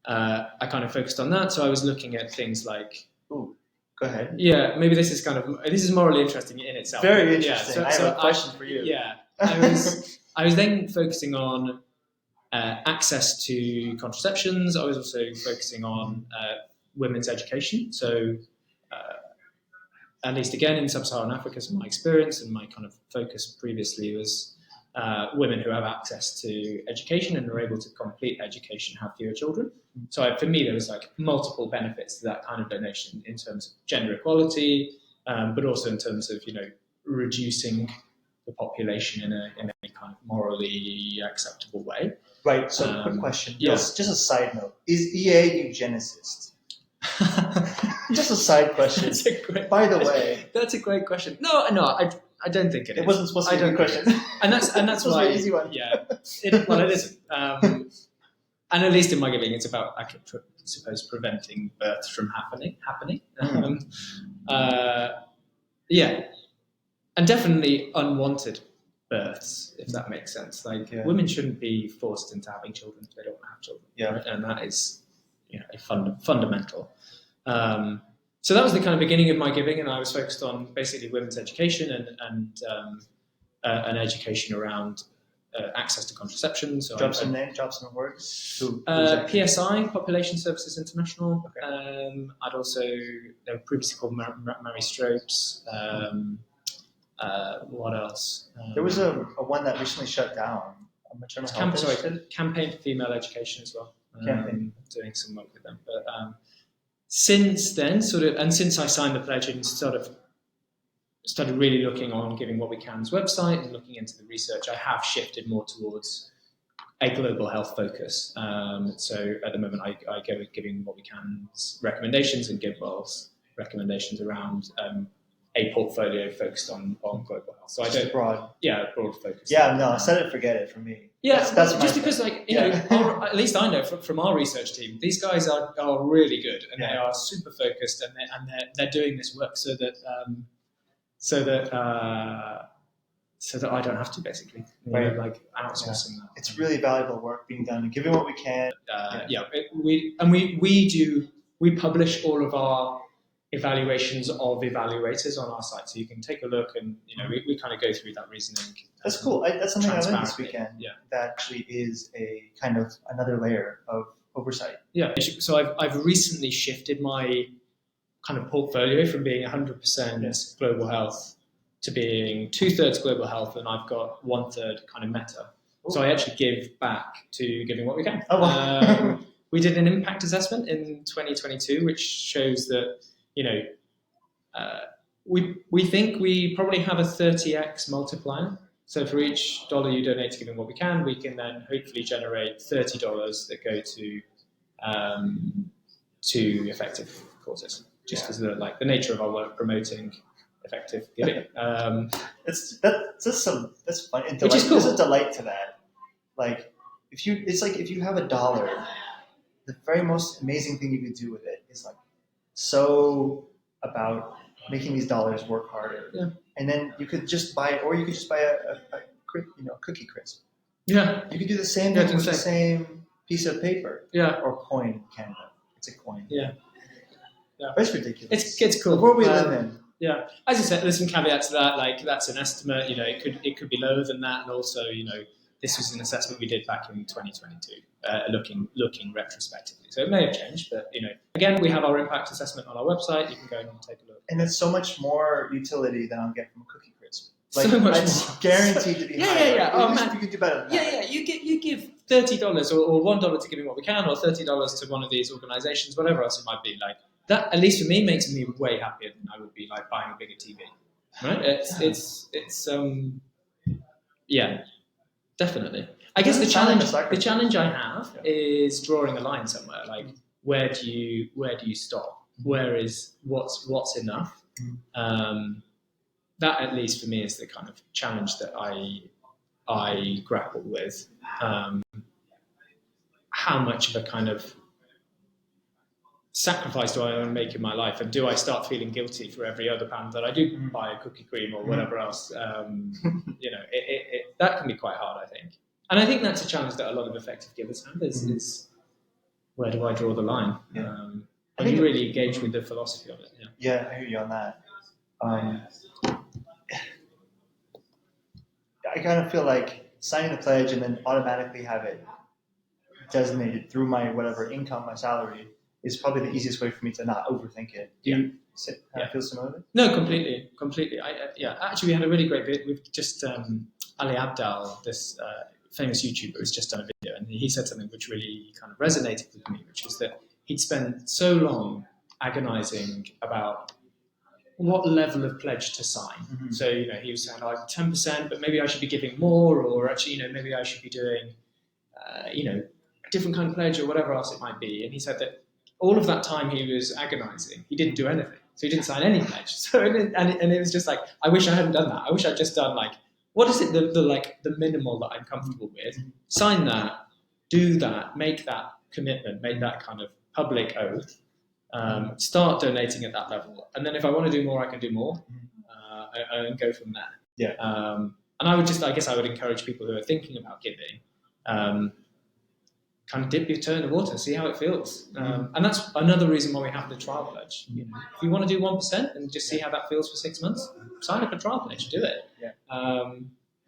Speaker 2: I kind of focused on that. So I was looking at things like...
Speaker 1: Ooh, go ahead.
Speaker 2: Yeah, maybe this is morally interesting in itself.
Speaker 1: Very interesting. I have a question for you.
Speaker 2: Yeah, I was then focusing on access to contraceptions. I was also focusing on women's education. So at least again in sub-Saharan Africa, so my experience and my kind of focus previously was women who have access to education and are able to complete education, have fewer children. So for me, there was like multiple benefits to that kind of donation in terms of gender equality, but also in terms of reducing the population in a kind of morally acceptable way.
Speaker 1: Right. So, quick question. Just a side note: is EA eugenicist? Just a side question. By the way,
Speaker 2: that's a great question. No, I don't think it is.
Speaker 1: It wasn't supposed to be a question.
Speaker 2: And that's why.
Speaker 1: An easy one.
Speaker 2: Yeah. It isn't. And at least in my giving, it's about, I suppose, preventing births from happening. Yeah. And definitely unwanted births, if that makes sense. Like women shouldn't be forced into having children if they don't want to have children.
Speaker 1: Yeah.
Speaker 2: Right? And that is, a fundamental. So that was the kind of beginning of my giving, and I was focused on basically women's education and an education around access to contraception. So
Speaker 1: drop some words. Exactly?
Speaker 2: PSI, Population Services International.
Speaker 1: Okay.
Speaker 2: I'd also, they were previously called Mary Stropes. What else?
Speaker 1: There was a one that recently shut down.
Speaker 2: Campaign for Female Education as well. Doing some work with them. But since then, and since I signed the pledge and started really looking on Giving What We Can's website and looking into the research, I have shifted more towards a global health focus. So at the moment, I go with Giving What We Can's recommendations and GiveWell's recommendations around a portfolio focused on global health. So I don't broad focus.
Speaker 1: Yeah, no, set it, forget it for me.
Speaker 2: Yeah, that's just because, like, you know, at least I know from our research team, these guys are really good and they are super focused and they're doing this work so that I don't have to, basically, like outsourcing that.
Speaker 1: It's really valuable work being done and Giving What We Can.
Speaker 2: We publish all of our evaluations of evaluators on our site, so you can take a look and we kind of go through that reasoning.
Speaker 1: That's cool. That's something I learned this weekend.
Speaker 2: Yeah,
Speaker 1: that actually is a kind of another layer of oversight.
Speaker 2: Yeah. So I've recently shifted my kind of portfolio from being 100% global health to being 2/3 global health, and I've got 1/3 kind of meta. Ooh. So I actually give back to Giving What We Can.
Speaker 1: Oh, wow.
Speaker 2: We did an impact assessment in 2022, which shows that we think we probably have a 30x multiplier. So for each dollar you donate to Giving What We can then hopefully generate $30 that go to effective causes. Just because of the nature of our work promoting effective giving.
Speaker 1: That's fun.
Speaker 2: Which is cool.
Speaker 1: There's a delight to that. Like if you have $1, the very most amazing thing you could do with it is like so about making these dollars work harder.
Speaker 2: Yeah.
Speaker 1: And then you could just buy a cookie crisp.
Speaker 2: Yeah.
Speaker 1: You could do the same thing with the same piece of paper.
Speaker 2: Yeah.
Speaker 1: Or coin in Canada. It's a coin.
Speaker 2: Yeah. Yeah.
Speaker 1: It's ridiculous.
Speaker 2: It's cool.
Speaker 1: The world we live in.
Speaker 2: Yeah. As I said, there's some caveats to that. Like that's an estimate. It could be lower than that, and also this was an assessment we did back in 2022, looking retrospectively. So it may have changed, but again, we have our impact assessment on our website. You can go and take a look.
Speaker 1: And it's so much more utility than I'll get from a cookie crisp. Like,
Speaker 2: so much
Speaker 1: it's
Speaker 2: more.
Speaker 1: guaranteed to be higher.
Speaker 2: Yeah.
Speaker 1: Oh man, you could do better than that.
Speaker 2: Yeah. You give $30 or $1 to Giving What We Can, or $30 to one of these organisations, whatever else it might be. Like that, at least for me, makes me way happier than I would be like buying a bigger TV. Right? It's definitely. I guess the challenge I have is drawing a line somewhere. Like where do you stop? What's enough? That, at least for me, is the kind of challenge that I grapple with. How much of a kind of sacrifice do I want to make in my life, and do I start feeling guilty for every other pound that I do buy a cookie cream or whatever else? That can be quite hard, I think. And I think that's a challenge that a lot of effective givers have is where do I draw the line? When you really engage with the philosophy of it.
Speaker 1: Yeah, I hear you on that. I kind of feel like signing the pledge and then automatically have it designated through my whatever income, my salary, is probably the easiest way for me to not overthink it. Do you feel similar?
Speaker 2: No, completely. Actually, we had a really great bit. We've just Ali Abdal, this famous YouTuber, has just done a video, and he said something which really kind of resonated with me, which is that he'd spent so long agonizing about what level of pledge to sign. Mm-hmm. So, he was saying like 10%, but maybe I should be giving more, or actually, maybe I should be doing, a different kind of pledge or whatever else it might be. And he said that all of that time he was agonizing, he didn't do anything. So he didn't sign any pledge. So, and it was just like, I wish I hadn't done that. I wish I'd just done like, what is it, the minimal that I'm comfortable with? Sign that, do that, make that commitment, make that kind of public oath. Start donating at that level, and then if I want to do more, I can do more, and go from there.
Speaker 1: Yeah.
Speaker 2: And I guess I would encourage people who are thinking about giving, kind of dip your toe in the water, see how it feels, and that's another reason why we have the trial pledge. If you want to do 1% and just see how that feels for 6 months, sign up a trial pledge, do it.
Speaker 1: Yeah.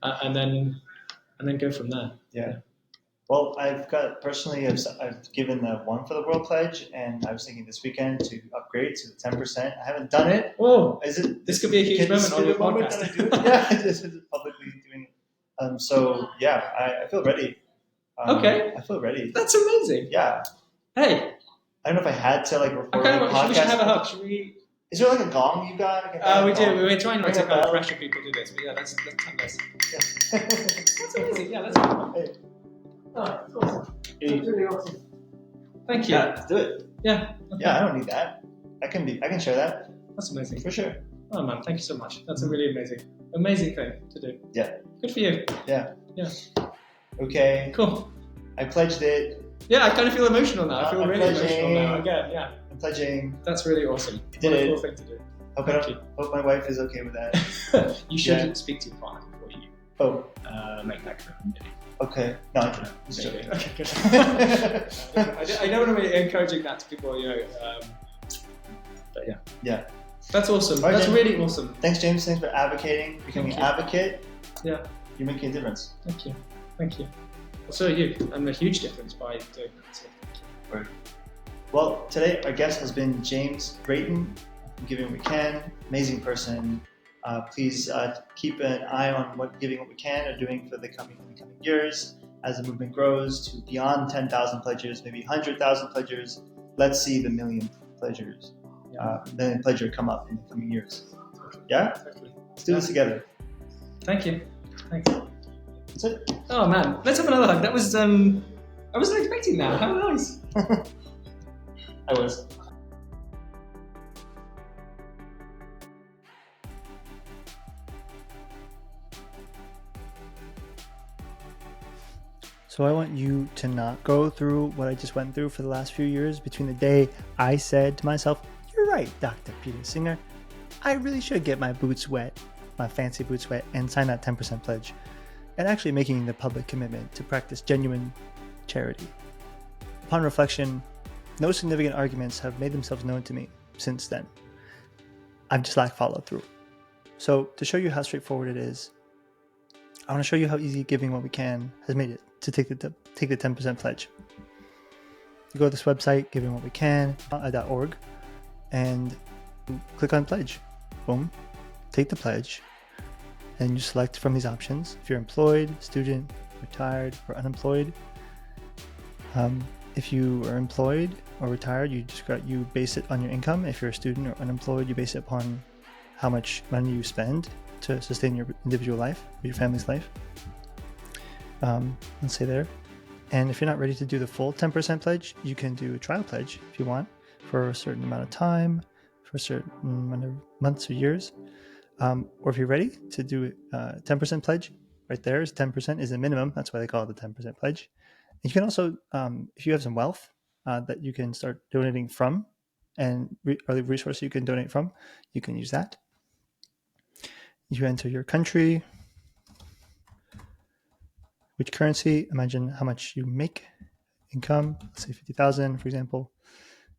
Speaker 2: And then and then go from there.
Speaker 1: Yeah. Well, I've given the one for the World Pledge, and I was thinking this weekend to upgrade to the 10%. I haven't done it.
Speaker 2: Oh,
Speaker 1: Is it?
Speaker 2: this could be a huge moment on your podcast.
Speaker 1: That I do it? Yeah, just publicly doing it. So yeah, I feel ready.
Speaker 2: Okay.
Speaker 1: I feel ready.
Speaker 2: That's amazing.
Speaker 1: Yeah.
Speaker 2: Hey.
Speaker 1: I don't know if I had to like record
Speaker 2: I kind
Speaker 1: a
Speaker 2: of
Speaker 1: podcast.
Speaker 2: we should have a hug. Should we?
Speaker 1: Is there like a gong you got?
Speaker 2: We do. We're trying not to kind of pressure people to do this, but yeah, let's this.
Speaker 1: Yeah.
Speaker 2: That's amazing. Yeah, let's go.
Speaker 1: Hey.
Speaker 2: Oh, that's awesome. That's really awesome. Thank you.
Speaker 1: Yeah, let's do it.
Speaker 2: Yeah. Okay.
Speaker 1: Yeah, I don't need that. I can share that.
Speaker 2: That's amazing.
Speaker 1: For sure.
Speaker 2: Oh man, thank you so much. That's a really amazing thing to do.
Speaker 1: Yeah.
Speaker 2: Good for you.
Speaker 1: Yeah.
Speaker 2: Yeah.
Speaker 1: Okay.
Speaker 2: Cool.
Speaker 1: I pledged it.
Speaker 2: Yeah, I kind of feel emotional now. I feel
Speaker 1: I'm
Speaker 2: really
Speaker 1: pledging.
Speaker 2: emotional now. Again, yeah.
Speaker 1: I'm pledging.
Speaker 2: That's really awesome.
Speaker 1: Did
Speaker 2: what a
Speaker 1: it.
Speaker 2: cool thing to do.
Speaker 1: Hope my wife is okay with that.
Speaker 2: You should speak to your partner before you make that commitment.
Speaker 1: Okay. No, I can't.
Speaker 2: Okay, good. I don't want to be encouraging that to people, but yeah.
Speaker 1: Yeah.
Speaker 2: That's awesome.
Speaker 1: Right,
Speaker 2: That's
Speaker 1: James.
Speaker 2: really awesome.
Speaker 1: Thanks, James. Thanks for advocating, becoming an advocate.
Speaker 2: Yeah.
Speaker 1: You're making a difference.
Speaker 2: Thank you. Well, so are you. And a huge difference by doing that. So thank you.
Speaker 1: Right. Well, today our guest has been James Brayton, Giving What We Can. Amazing person. Please keep an eye on what Giving What We Can are doing for the coming years as the movement grows to beyond 10,000 pledgers, maybe 100,000 pledgers. Let's see the million pledgers. Million pledger come up in the coming years. Yeah?
Speaker 2: Totally.
Speaker 1: Let's do this together.
Speaker 2: Thank you. Thanks.
Speaker 1: That's it.
Speaker 2: Oh man, let's have another hug. That was I wasn't expecting that. How nice.
Speaker 1: I was. So I want you to not go through what I just went through for the last few years between the day I said to myself, "You're right, Dr. Peter Singer. I really should get my boots wet, my fancy boots wet, and sign that 10% pledge," and actually making the public commitment to practice genuine charity. Upon reflection, no significant arguments have made themselves known to me since then. I've just lacked follow through. So to show you how straightforward it is, I want to show you how easy Giving What We Can has made it to take the 10% pledge. You go to this website, givingwhatwecan.org, and click on pledge. Boom. Take the pledge, and you select from these options. If you're employed, student, retired, or unemployed. If you are employed or retired, you base it on your income. If you're a student or unemployed, you base it upon how much money you spend to sustain your individual life or your family's life. Let's say there. And if you're not ready to do the full 10% pledge, you can do a trial pledge if you want for a certain amount of time, for a certain amount of months or years. Or if you're ready to do a 10% pledge, right there is 10% is the minimum. That's why they call it the 10% pledge. And you can also, if you have some wealth that you can start donating from, and or the resource you can donate from, you can use that. You enter your country, which currency, imagine how much you make, income, let's say 50,000, for example,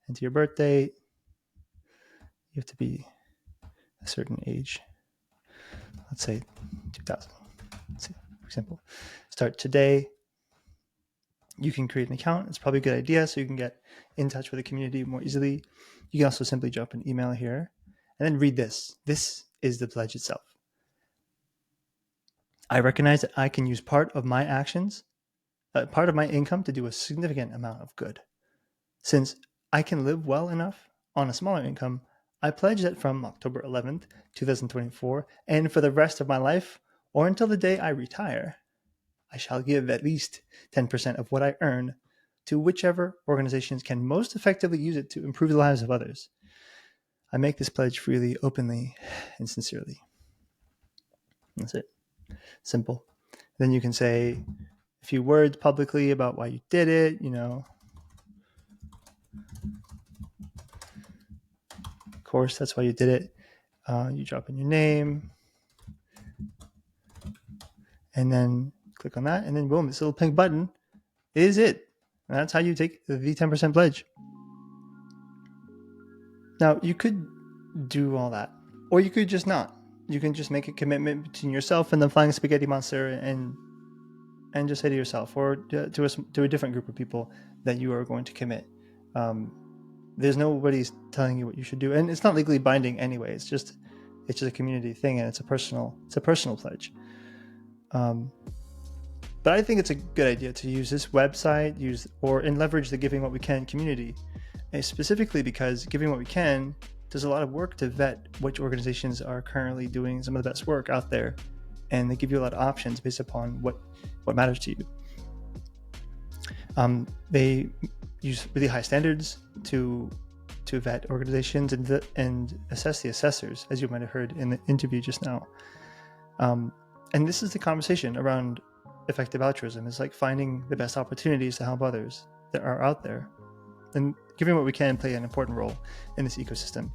Speaker 1: enter your birth date. You have to be a certain age, let's say 2000, let's say, for example. Start today. You can create an account. It's probably a good idea so you can get in touch with the community more easily. You can also simply drop an email here and then read this. This is the pledge itself. I recognize that I can use part of my actions, part of my income to do a significant amount of good. Since I can live well enough on a smaller income, I pledge that from October 11th, 2024, and for the rest of my life, or until the day I retire, I shall give at least 10% of what I earn to whichever organizations can most effectively use it to improve the lives of others. I make this pledge freely, openly, and sincerely. That's it. Simple. Then you can say a few words publicly about why you did it, Of course, that's why you did it. You drop in your name. And then click on that. And then boom, this little pink button is it. And that's how you take the 10% pledge. Now, you could do all that. Or you could just not. You can just make a commitment between yourself and the Flying Spaghetti Monster and and just say to yourself or to a different group of people that you are going to commit. There's nobody's telling you what you should do, and it's not legally binding anyway. It's just a community thing, and it's a personal pledge. But I think it's a good idea to use this website, and leverage the Giving What We Can community, and specifically because Giving What We Can does a lot of work to vet which organizations are currently doing some of the best work out there, and they give you a lot of options based upon what matters to you. They use really high standards to vet organizations and assess the assessors, as you might have heard in the interview just now. And this is the conversation around effective altruism. It's like finding the best opportunities to help others that are out there, and Giving What We Can play an important role in this ecosystem.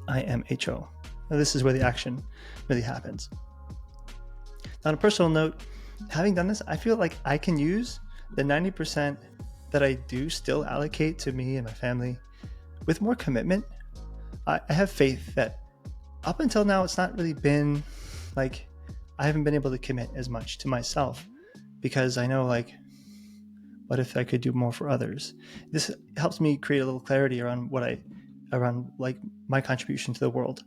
Speaker 1: IMHO. Now, this is where the action really happens. Now, on a personal note, having done this, I feel like I can use the 90% that I do still allocate to me and my family with more commitment. I have faith that up until now, it's not really been like I haven't been able to commit as much to myself, because I know, like, what if I could do more for others? This helps me create a little clarity around like my contribution to the world.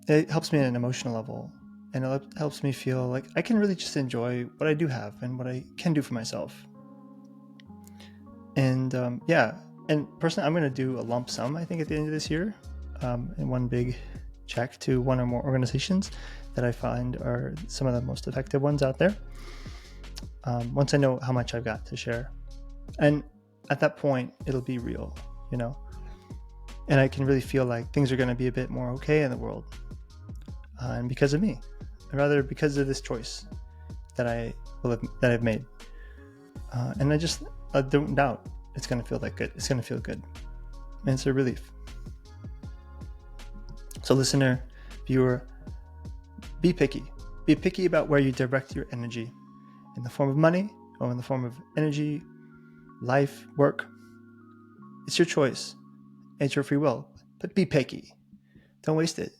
Speaker 1: It helps me at an emotional level, and it helps me feel like I can really just enjoy what I do have and what I can do for myself. And and personally, I'm going to do a lump sum, I think, at the end of this year, in one big check to one or more organizations that I find are some of the most effective ones out there. Once I know how much I've got to share, and at that point, it'll be real, and I can really feel like things are going to be a bit more okay in the world, and because of me, rather because of this choice that I've made, and I don't doubt it's going to feel that good. It's going to feel good, and it's a relief. So, listener, viewer, be picky. Be picky about where you direct your energy, in the form of money or in the form of energy, life, work. It's your choice. It's your free will. But be picky. Don't waste it.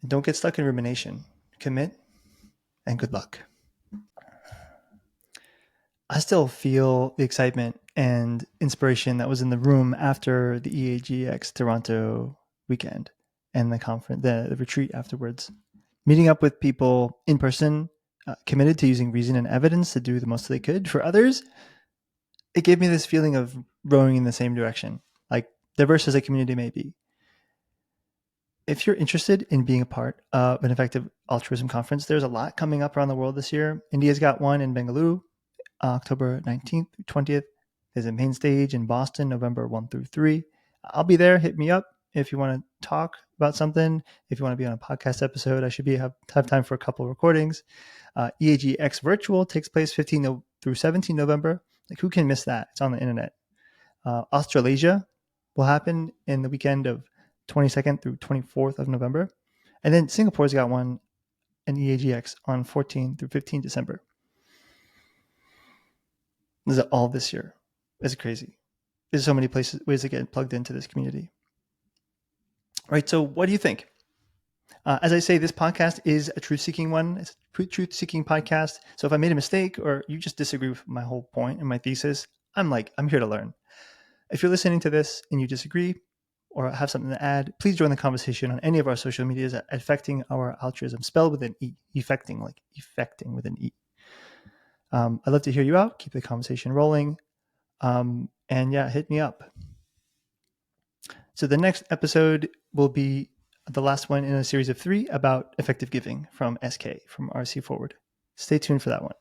Speaker 1: And don't get stuck in rumination. Commit, and good luck. I still feel the excitement and inspiration that was in the room after the EAGX Toronto weekend and the conference, the retreat afterwards. Meeting up with people in person, committed to using reason and evidence to do the most they could for others, it gave me this feeling of rowing in the same direction, like diverse as a community may be. If you're interested in being a part of an effective altruism conference, there's a lot coming up around the world this year. India's got one in Bengaluru, October 19th through 20th. There's a main stage in Boston, November 1 through 3. I'll be there. Hit me up if you want to talk about something. If you want to be on a podcast episode, I should have time for a couple of recordings. EAGX Virtual takes place 15 through 17 November. Like, who can miss that? It's on the internet. Australasia will happen in the weekend of 22nd through 24th of November. And then Singapore's got one, an EAGX, on 14 through 15 December. This is all this year. It's crazy. There's so many ways to get plugged into this community. All right, so what do you think? As I say, this podcast is a truth-seeking one. It's a truth-seeking podcast. So if I made a mistake or you just disagree with my whole point and my thesis, I'm here to learn. If you're listening to this and you disagree or have something to add, please join the conversation on any of our social medias at Affecting Our Altruism, spelled with an E, effecting, like effecting with an E. I'd love to hear you out. Keep the conversation rolling. And yeah, hit me up. So the next episode will be the last one in a series of 3 about effective giving from SK, from RC Forward. Stay tuned for that one.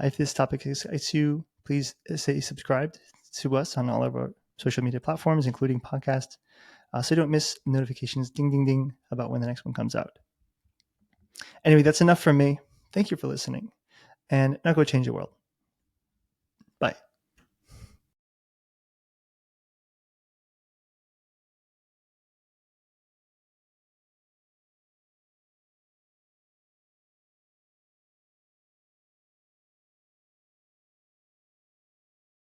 Speaker 1: If this topic excites you, please stay subscribed to us on all of our social media platforms, including podcasts, so you don't miss notifications, ding, ding, ding, about when the next one comes out. Anyway, that's enough from me. Thank you for listening, and now go change the world.